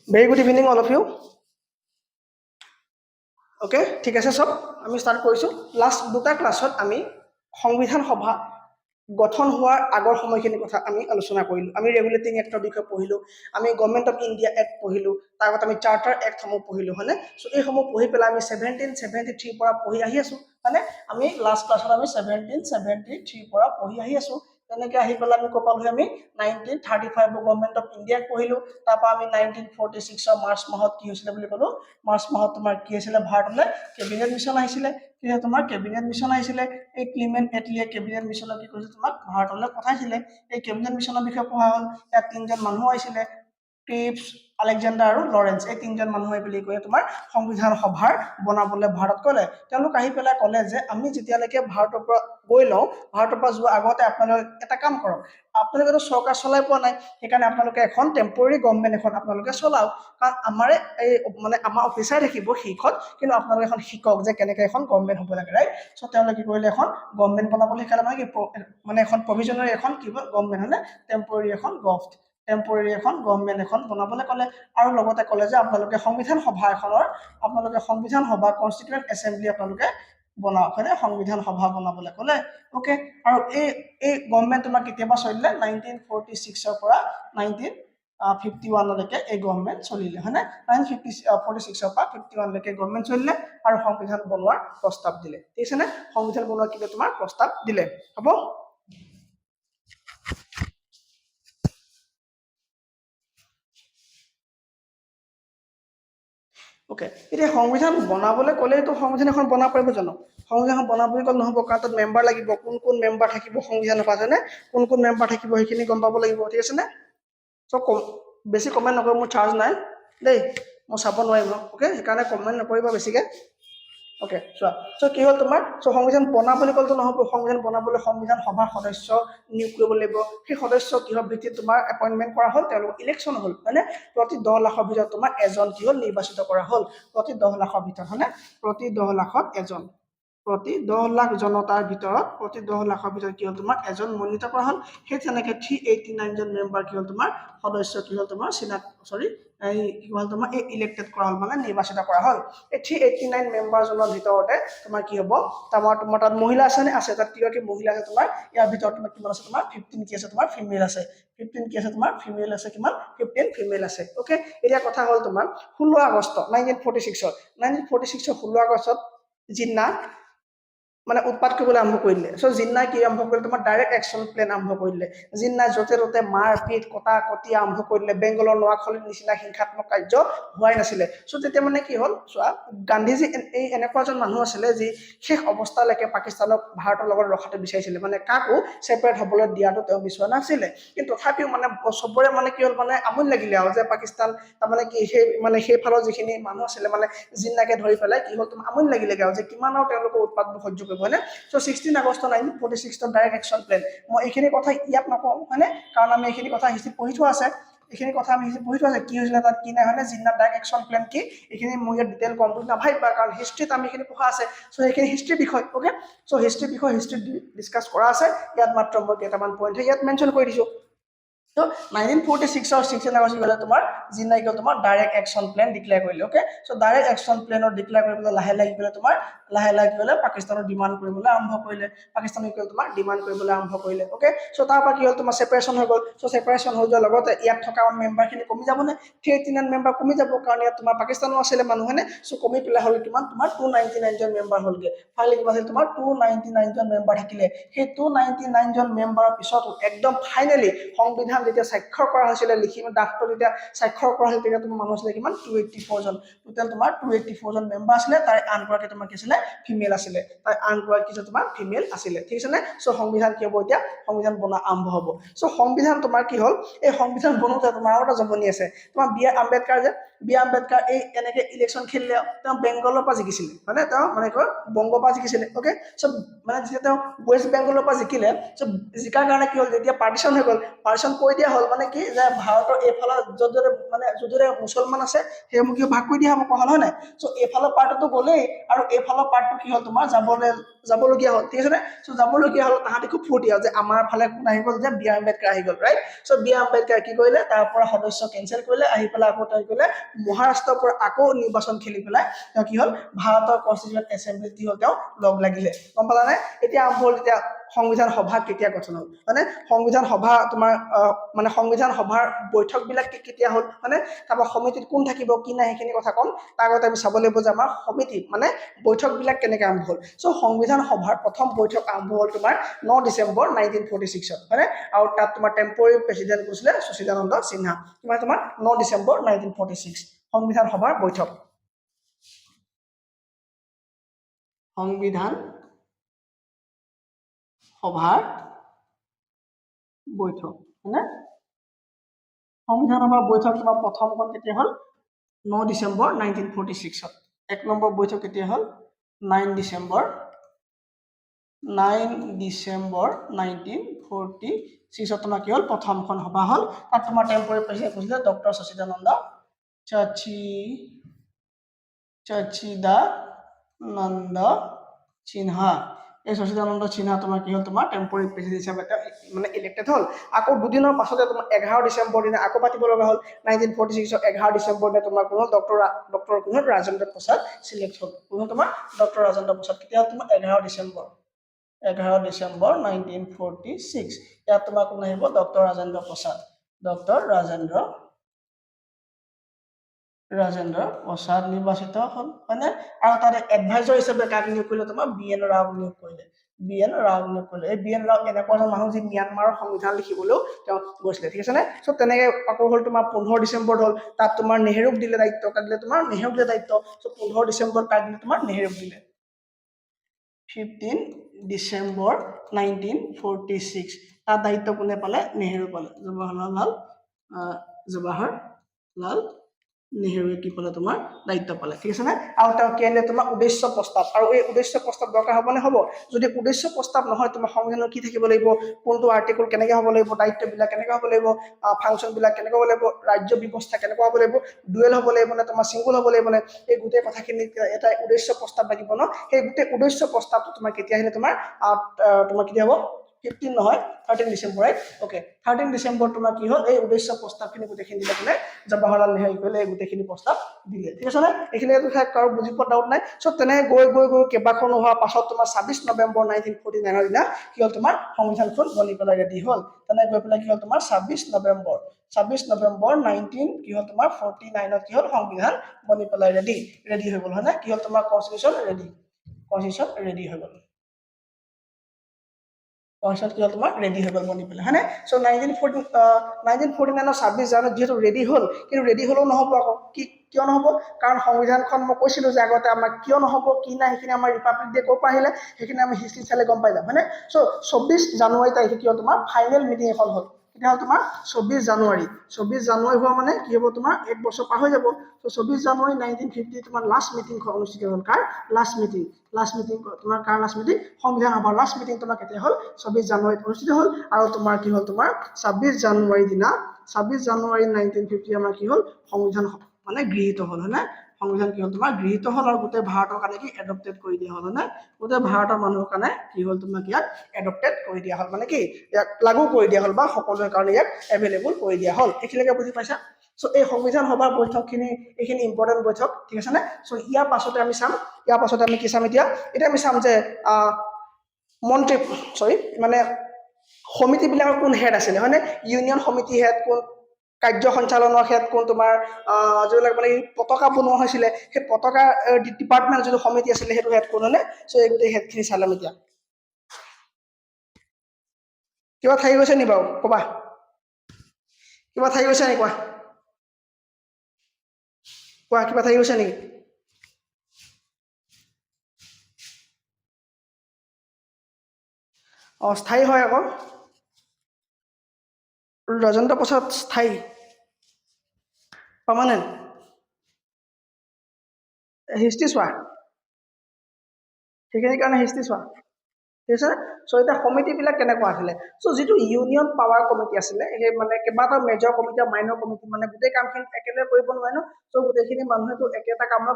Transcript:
Very good evening, all of you. Okay, ঠিক আছে সব আমি স্টার্ট কৰিছো লাস্ট দুটা ক্লাছত আমি সংবিধান সভা গঠন হোৱাৰ আগৰ সময়খিনি কথা আমি আলোচনা কৰিলো আমি ৰেগুলেটিং এক্টৰ বিষয়ে পঢ়িলো আমি গভৰ্নমেন্ট অফ ইণ্ডিয়া এক্ট পঢ়িলো তাৰ আগত আমি চাৰ্টাৰ এক্ট সমূহ পঢ়িলো হয়নে সো এই সমূহ পঢ়ি পেলাই আমি 1773 পৰা পঢ়ি আহি আছো মানে আমি লাস্ট ক্লাছত আমি 1773 পৰা পঢ়ি আহি আছো তেনেকৈ আহি পেলাই আমি কপালহে আমি 1935 গভৰ্নমেন্ট অফ ইণ্ডিয়া পঢ়িলো তাৰপা আমি 1946 মাৰ্চ মাহত কি হৈছিল বুলি কলো মাৰ্চ মাহত তোমাৰ কি হৈছিল ভাৰতলৈ কেবিনেট মিছন আহিছিল কি তোমাৰ কেবিনেট মিছন আহিছিল এই ক্লিমেন্ট এটলিয়ে কেবিনেট মিছনৰ কি কৰিছিল তোমাক ভাৰতলৈ পঠাইছিল এই কেবিনেট মিছনৰ বিষয়ে পঢ়া হ'ল ইয়াত তিনজন মানুহ আহিছিল ক্ৰিপছ আলেকজাণ্ডাৰ আৰু লৰেন্স এই তিনজন মানুহে বুলি কয় তোমাৰ সংবিধান সভাৰ বনাবলৈ ভাৰত কলে তেওঁলোক আহি পেলাই কলে যে আমি যেতিয়ালৈকে ভাৰতৰ পৰা গৈ লওঁ ভাৰতৰ পৰা যোৱা আগতে আপোনালোকে এটা কাম কৰক আপোনালোকে তো চৰকাৰ চলাই পোৱা নাই সেইকাৰণে আপোনালোকে এখন টেম্পৰাৰী গভৰ্নমেন্ট এখন আপোনালোকে চলাওক কাৰণ আমাৰে এই মানে আমাৰ অফিচাৰ থাকিব শিক্ষক কিন্তু আপোনালোকে এখন শিকক যে কেনেকৈ এখন গভৰ্নমেন্ট হ'ব লাগে ৰাইট সো তেওঁলোকে কি কৰিলে এখন গভৰ্নমেন্ট বনাবলৈ শিকালে মানে কি মানে এখন প্ৰভিজনাৰী এখন কি গভৰ্নমেন্ট হলে টেম্পৰাৰী এখন টেম্পৰাৰী এখন গভৰ্নমেন্ট এখন বনাবলৈ ক'লে আৰু লগতে ক'লে যে আপোনালোকে সংবিধান সভা এখনৰ আপোনালোকে সংবিধান সভা কনস্টিটিউয়েন্ট এছেম্বলি আপোনালোকে বনাওক হয়নে সংবিধান সভা বনাবলৈ ক'লে ওকে আৰু এই গভৰ্নমেন্ট তোমাৰ কেতিয়াবা চলিলে 1946 পৰা 1951 লৈকে এই গভৰ্নমেন্ট চলিলে হয়নে 1946 পৰা 51 লৈকে গভৰ্নমেন্ট চলিলে আৰু সংবিধান বনোৱাৰ প্ৰস্তাৱ দিলে ঠিক আছে নে সংবিধান বনোৱাৰ কিবা তোমাৰ প্ৰস্তাৱ দিলে হ'ব ওকে এতিয়া সংবিধান বনাবলৈ ক'লে তো সংবিধান এখন বনাব পাৰিব জানো সংবিধান বনাবলৈ ক'লে নহব কাৰণ তাত মেম্বাৰ লাগিব কোন মেম্বাৰ থাকিব সংবিধানৰ পাছনে কোন মেম্বাৰ থাকিব সেইখিনি গম পাব লাগিব ঠিক আছে নে সো বেছি কমেন্ট নকৰিব মোৰ চাৰ্জ নাই দেই মই চাব নোৱাৰিম ওকে সেইকাৰণে কমেন্ট নকৰিবা বেছিকে ওকে সো কি হ'ল তোমাৰ সো সংবিধান বনাবলৈ ক'লে নহব সংবিধান বনাবলৈ সংবিধান সভাৰ সদস্য নিয়োগ কৰিব লাগিব সেই সদস্য কিহৰ ভিত্তিত তোমাৰ এপইন্টমেন্ট কৰা হ'ল তেওঁলোক ইলেকশন হ'ল মানে প্ৰতি 10 লাখৰ ভিতৰত তোমাৰ এজন কি হ'ল নিৰ্বাচিত কৰা হ'ল প্ৰতি 10 লাখৰ ভিতৰত হয়নে প্ৰতি 10 লাখত এজন প্ৰতি 10 লাখ জনতাৰ ভিতৰত প্ৰতি 10 লাখৰ ভিতৰত কি হ'ল তোমাৰ এজন মনোনীত কৰা হ'ল সেই তেনেকৈ 389 জন মেম্বাৰ কি হ'ল তোমাৰ সদস্য কি হ'ল তোমাৰ এই কি হ'ল তোমাৰ এই ইলেক্টেড কৰা হ'ল মানে নিৰ্বাচিত কৰা হ'ল এই 389 মেম্বাৰ জনৰ ভিতৰতে তোমাৰ কি হ'ব তোমাৰ তাত মহিলা আছে নে আছে তাত কি মহিলা আছে তোমাৰ ইয়াৰ ভিতৰত তোমাৰ কিমান আছে তোমাৰ 15 কি আছে তোমাৰ ফিমেল আছে 15 কি আছে তোমাৰ ফিমেল আছে কিমান 15 ফিমেল আছে ওকে এতিয়া কথা হ'ল তোমাৰ 16 আগষ্ট 1946 16 আগষ্টত জিন্না মানে উৎপাত কৰিবলৈ আৰম্ভ কৰিলে সো জিন্নাই কি আৰম্ভ কৰিলে তোমাৰ ডাইৰেক্ট একচন প্লেন আৰম্ভ কৰিলে জিন্নাই যতে ততে মাৰপিট কটা-কটি আৰম্ভ কৰিলে বেংগলৰ নোৱাখলিৰ নিচিনা হিংসাত্মক কাৰ্য হোৱাই নাছিলে সো তেতিয়া মানে কি হ'ল চোৱা গান্ধীজী এই এনেকুৱা এজন মানুহ আছিলে যি শেষ অৱস্থালৈকে পাকিস্তানক ভাৰতৰ লগত ৰখাটো বিচাৰিছিলে মানে কাকো সেপাৰেট হ'বলৈ দিয়াটো তেওঁ বিচৰা নাছিলে কিন্তু তথাপিও মানে সবৰে মানে কি হ'ল মানে আমনি লাগিলে আৰু যে পাকিস্তান তাৰমানে কি সেই ফালৰ যিখিনি মানুহ আছিলে মানে জিন্নাকে ধৰি পেলাই কি হ'ল তোমাৰ আমনি লাগিলে আৰু যে কিমান আৰু তেওঁলোকৰ উৎপাতবোৰ সহ্য কৰিব হয়নে so 16 August 1946 direct action plan মই এইখিনি কথা ইয়াত নকওঁ হয়নে কাৰণ আমি এইখিনি কথা হিষ্ট্ৰী পঢ়ি থোৱা আছে এইখিনি কথা আমি হিষ্ট্ৰী পঢ়ি থোৱা আছে কি হৈছিলে তাত কি নাই হয়নে জিন্না ডাইৰেক্ট একচন প্লেন কি এইখিনি মই ইয়াত ডিটেইল কমপ্লিট নাভাবিবা কাৰণ হিষ্ট্ৰীত আমি এইখিনি পঢ়া আছে সো এইখিনি হিষ্ট্ৰীৰ বিষয় ওকে সো হিষ্ট্ৰীৰ বিষয় হিষ্ট্ৰীত ডিসকাস কৰা আছে ইয়াত মাত্ৰ মই কেইটামান পইণ্ট ইয়াত মেনশ্যন কৰি দিছো তো 1946 और 16 আগষ্ট গলে তোমাৰ জিন্নাই গল তোমাৰ ডাইৰেক্ট একচন প্লেন ডিক্লেয়াৰ কৰিলে ওকে সো ডাইৰেক্ট একচন প্লেনৰ ডিক্লেয়াৰ কৰিবলৈ লাহে গলে পাকিস্তানৰ ডিমান্ড কৰিবলৈ আৰম্ভ কৰিলে পাকিস্তানে কি তোমাৰ ডিমান্ড কৰিবলৈ আৰম্ভ কৰিলে ওকে সো তাৰ পৰা কি হ'ল তোমাৰ সেপাৰেচন হৈ গল সো সেপাৰেচন হৈ যোৱাৰ লগতে ইয়াত থকা মেম্বাৰখিনি কমি যাব নে 389 মেম্বাৰ কমি যাব কাৰণ ইয়াত তোমাৰ পাকিস্তানো আছিলে মানুহ হয়নে সো কমি পেলাই হ'ল কিমান তোমাৰ 299 জন মেম্বাৰ হ'লগে ফাইনেলি কিমান আছিল তোমাৰ 299 জন মেম্বাৰ থাকিলে সেই 299 জন মেম্বাৰৰ পিছত একদম ফাইনেলি সংবিধান যেতিয়া স্বাক্ষৰ কৰা হৈছিল লিখিম ডাক্তৰ যেতিয়া স্বাক্ষৰ কৰা হৈছিল তেতিয়া তোমাৰ মানুহ আছিল কিমান 284 জন টোটাল তোমাৰ 284 জন মেম্বাৰ আছিল তাৰ আনগৰাকী তোমাৰ কি আছিল ফিমেল আছিল তাৰ আনগৰাকী যে তোমাৰ ফিমেল আছিল ঠিক আছে নে সো সংবিধান কি হ'ব এতিয়া সংবিধান বনা আৰম্ভ হ'ব সো সংবিধান তোমাৰ কি হ'ল এই সংবিধান বনোতে তোমাৰ আৰু এটা জমনি আছে তোমাৰ বি আৰ আম্বেদকাৰ এই এনেকে ইলেকশন খেলিলে তেওঁ বেংগলৰ পৰা জিকিছিল মানে তেওঁ মানে কয় বংগৰ পৰা জিকিছিল ওকে সো মানে যেতিয়া তেওঁ ওয়েস্ট বেংগলৰ পৰা জিকিলে সো জিকাৰ কাৰণে কি হ'ল যেতিয়া পাৰ্টিশন হৈ গ'ল পাৰ্টিশন কৈ কৈ দিয়া হ'ল মানে কি যে ভাৰতৰ এইফালৰ য'ত মানে য'ত মুছলমান আছে সেইবোৰ কি ভাগ কৰি দিয়া হ'ব কোৱা হ'ল হয় নাই চ' এইফালৰ পাৰ্টতো গ'লেই আৰু এইফালৰ পাৰ্টটো কি হ'ল তোমাৰ যাবলগীয়া হ'ল ঠিক আছে নে চ' যাবলগীয়া হ'ল তাহাঁতি খুব ফূৰ্তি হ'ল যে আমাৰ ফালে কোন আহি গ'ল যে বি আৰ আম্বেদকাৰ আহি গ'ল right so' B R Ambedkar কি কৰিলে তাৰ পৰা সদস্য কেঞ্চেল কৰিলে আহি পেলাই আকৌ তেওঁ কৰিলে মহাৰাষ্ট্ৰৰ পৰা আকৌ নিৰ্বাচন খেলি পেলাই তেওঁ কি হ'ল ভাৰতৰ কনষ্টিটিউচন এছেম্বলিত কি হ'ল তেওঁ লগ লাগিলে গম পালা নে এতিয়া আৰম্ভ হ'ল এতিয়া সংবিধান সভা কেতিয়া গঠন হ'ল মানে সংবিধান সভা তোমাৰ মানে সংবিধান সভাৰ বৈঠক বিলাক কেতিয়া হ'ল মানে তাৰপৰা সমিতিত কোন থাকিব কি নাই সেইখিনি কথা ক'ম তাৰ আগতে আমি চাব লাগিব যে আমাৰ সমিতিত মানে বৈঠক বিলাক কেনেকৈ আৰম্ভ হ'ল চ' সংবিধান সভাৰ প্ৰথম বৈঠক আৰম্ভ হ'ল তোমাৰ 9 ডিচেম্বৰ 1946 মানে আৰু তাত তোমাৰ টেম্পৰাৰী প্ৰেচিডেণ্ট কৈছিলে সুচিদানন্দ সিনহা কিমান তোমাৰ 9 ডিচেম্বৰ 1946 সংবিধান সভাৰ বৈঠক সংবিধান সভাৰ বৈঠক হয়নে সংবিধান সভাৰ বৈঠক তোমাৰ প্ৰথমখন কেতিয়া হ'ল 9 ডিচেম্বৰ 1946 এক নম্বৰ বৈঠক কেতিয়া হ'ল 9 ডিচেম্বৰ 1946 তোমাৰ কি হ'ল প্ৰথমখন সভা হ'ল তাত তোমাৰ টেম্পৰাৰী প্ৰেচিডেণ্ট কৈছিলে ডক্টৰ সচিদানন্দ সিনহা এই সচিদানন্দ সিনহা তোমাৰ কি হ'ল তোমাৰ টেম্পৰাৰী প্ৰেচিডেণ্ট হিচাপে মানে ইলেক্টেড হ'ল আকৌ দুদিনৰ পাছতে তোমাৰ 11 ডিচেম্বৰ দিনা আকৌ পাতিব লগা হ'ল 1946 11 ডিচেম্বৰ দিনা তোমাৰ কোন হ'ল ডক্টৰ কোন হ'ল ৰাজেন্দ্ৰ প্ৰসাদ চিলেক্ট হ'ল কোন হ'ল তোমাৰ ডক্টৰ ৰাজেন্দ্ৰ প্ৰসাদ কেতিয়া হ'ল তোমাৰ 11 ডিচেম্বৰ 1946 ইয়াত তোমাৰ কোন আহিব ডক্টৰ ৰাজেন্দ্ৰ প্ৰসাদ প্ৰসাদ নিৰ্বাচিত হ'ল হয়নে আৰু তাতে এডভাইজৰ হিচাপে কাক নিয়োগ কৰিলে তোমাৰ বি.এন. ৰাও নিয়োগ কৰিলে এই বি.এন. ৰাও এনেকুৱা এজন মানুহ যি ম্যানমাৰৰ সংবিধান লিখিবলৈও তেওঁ গৈছিলে ঠিক আছে নে চ' তেনেকে আকৌ হ'ল তোমাৰ 15 ডিচেম্বৰত হ'ল তাত তোমাৰ নেহেৰুক দিলে দায়িত্ব কাক দিলে তোমাৰ নেহেৰুক দিলে দায়িত্ব চ' 15 ডিচেম্বৰত কাক দিলে তোমাৰ নেহেৰুক দিলে 15 ডিচেম্বৰ 1946 তাত দায়িত্ব কোনে পালে নেহেৰু পালে জৱাহৰলাল নেহেৰুৱে কি পালে তোমাৰ দায়িত্ব পালে ঠিক আছে নে আৰু তেওঁ কি আনিলে তোমাৰ উদ্দেশ্য প্ৰস্তাৱ আৰু এই উদ্দেশ্য প্ৰস্তাৱ দৰকাৰ হ'ব নে হ'ব যদি উদ্দেশ্য প্ৰস্তাৱ নহয় তোমাৰ সংবিধানৰ কি থাকিব লাগিব কোনটো আৰ্টিকল কেনেকৈ হ'ব লাগিব দায়িত্ববিলাক কেনেকৈ হ'ব লাগিব ফাংচনবিলাক কেনেকৈ হ'ব লাগিব ৰাজ্য ব্যৱস্থা কেনেকুৱা হ'ব লাগিব ডুৱেল হ'ব লাগিব নে তোমাৰ চিংগুল হ'ব লাগিব নে এই গোটেই কথাখিনি এটা উদ্দেশ্য প্ৰস্তাৱ লাগিব ন সেই গোটেই উদ্দেশ্য প্ৰস্তাৱটো তোমাৰ কেতিয়া আহিলে তোমাৰ কেতিয়া হ'ব 15 নহয় 13 ডিচেম্বৰ ৰাইট ওকে 13 ডিচেম্বৰ তোমাৰ কি হ'ল এই উদ্দেশ্য প্ৰস্তাৱখিনি গোটেইখিনি দিলে কোনে জৱাহৰলাল নেহেৰু কৰিলে এই গোটেইখিনি প্ৰস্তাৱ দিলে ঠিক আছে নে এইখিনি কাৰো বুজি পোৱা ডাউট নাই চ' তেনে গৈ কেইবাখনো হোৱাৰ পাছত তোমাৰ 26 নৱেম্বৰ 1949 দিনা কি হ'ল তোমাৰ সংবিধানখন বনি পেলাই ৰেডি হ'ল তেনে গৈ পেলাই কি হ'ল তোমাৰ 26 নৱেম্বৰ 19 কি হ'ল তোমাৰ 49ত কি হ'ল সংবিধান বনি পেলাই ৰেডি হৈ গ'ল হয়নে কি হ'ল তোমাৰ কনষ্টিটিউচন ৰেডি হৈ গ'ল কি হ'ল তোমাৰ ৰেডি হৈ গ'ল বনি পেলাই হয়নে চ' 1949 26 জানুৱাৰীত যিহেতু ৰেডি হ'ল কিন্তু ৰেডি হ'লেও নহ'ব আকৌ কিয় নহ'ব কাৰণ সংবিধানখন মই কৈছিলো যে আগতে আমাৰ কিয় নহ'ব কি নাই সেইখিনি আমাৰ ৰিপাব্লিক ডে ক'ৰ পৰা আহিলে সেইখিনি আমি হিষ্ট্ৰী চালে গম পাই যাম হয়নে চ' 24 জানুৱাৰী তাৰিখে কি হ'ল তোমাৰ ফাইনেল মিটিং এখন হ'ল কেতিয়া হ'ল তোমাৰ 24 জানুৱাৰী হোৱা মানে কি হ'ব তোমাৰ এক বছৰ পাৰ হৈ যাব চ' 24 জানুৱাৰী 1950 তোমাৰ লাষ্ট মিটিংখন অনুষ্ঠিত হ'ল কাৰ লাষ্ট মিটিং তোমাৰ কাৰ লাষ্ট মিটিং সংবিধান সভাৰ লাষ্ট মিটিং তোমাৰ কেতিয়া হ'ল 24 জানুৱাৰীত অনুষ্ঠিত হ'ল আৰু তোমাৰ কি হ'ল তোমাৰ 26 জানুৱাৰী দিনা 26 জানুৱাৰী 1950 আমাৰ কি হ'ল সংবিধান মানে গৃহীত হ'ল হয়নে সংবিধান কি হ'ল তোমাৰ গৃহীত হ'ল আৰু গোটেই ভাৰতৰ কাৰণে কি এডপ্টেড কৰি দিয়া হ'ল হয়নে গোটেই ভাৰতৰ মানুহৰ কাৰণে কি হ'ল তোমাক ইয়াক এডপ্টেড কৰি দিয়া হ'ল মানে কি ইয়াক লাগু কৰি দিয়া হ'ল বা সকলোৰে কাৰণে ইয়াক এভেইলেবল কৰি দিয়া হ'ল এইখিনিকে বুজি পাইছা চ' এই সংবিধান সভাৰ বৈঠকখিনি এইখিনি ইম্পৰ্টেণ্ট বৈঠক ঠিক আছে নে চ' ইয়াৰ পাছতে আমি কি চাম এতিয়া আমি চাম যে মানে সমিতিবিলাকৰ কোন হেড আছিলে হয়নে ইউনিয়ন সমিতি হেড কোন কাৰ্য সঞ্চালনৰ হেড কোন তোমাৰ যিবিলাক মানে পতাকা বনোৱা হৈছিলে সেই পতাকা ডিপাৰ্টমেণ্ট যিটো সমিতি আছিলে সেইটো হেড কোন হয়নে চ' এই গোটেই হেডখিনি চালাম এতিয়া কিবা থাকি গৈছে নি বাৰু ক'বা কিবা থাকি গৈছে নি কোৱা কিবা থাকি গৈছে নেকি স্থায়ী হয় আকৌ ৰাজেন্দ্ৰ প্ৰসাদ স্থায়ী পাৰ্মানেণ্ট হিষ্ট্ৰী চোৱা সেইখিনিৰ কাৰণে হিষ্ট্ৰী চোৱা ঠিক আছে চ' এতিয়া কমিটিবিলাক কেনেকুৱা আছিলে চ' যিটো ইউনিয়ন পাৱাৰ কমিটি আছিলে সেই মানে কেইবাটাও মেজৰ কমিটি মাইনৰ কমিটি মানে গোটেই কামখিনি একেলগে কৰিব নোৱাৰে ন চ' গোটেইখিনি মানুহেতো একেটা কামৰ